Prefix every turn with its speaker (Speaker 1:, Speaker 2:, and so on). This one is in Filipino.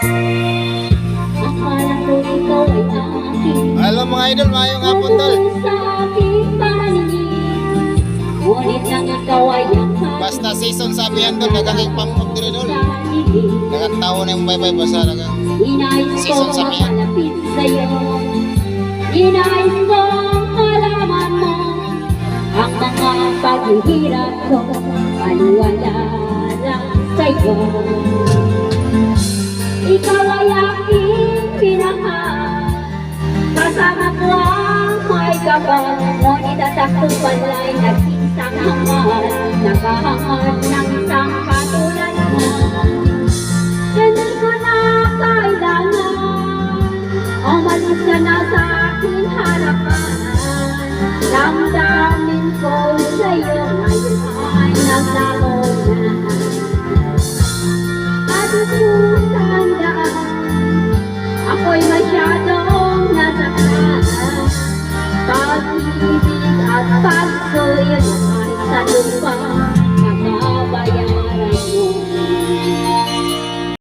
Speaker 1: Akala ko ikaw ay aking
Speaker 2: Hello mga idol, mayong hapon tol.
Speaker 1: sa aking paningin. Ngunit nang ikaw ay yakap
Speaker 2: Basta season sabihan tol, nagaging pamukod dire tol.
Speaker 1: sa dilim.
Speaker 2: Nagatawa na yung bye-bye basta nagang
Speaker 1: Inais ko
Speaker 2: season sabihan.
Speaker 1: makalapit sa'yo. Inais kong alaman mo ang mga paghihirap ko. Maniwala lang sa'yo. Ikaw ay aking pinahal. Kasama ko ang may kapal. Ngunit at ako pala'y nag-isang hangal. Nakahangad ng isang katulad mo. Hindi ko na kailangan umalis ka na sa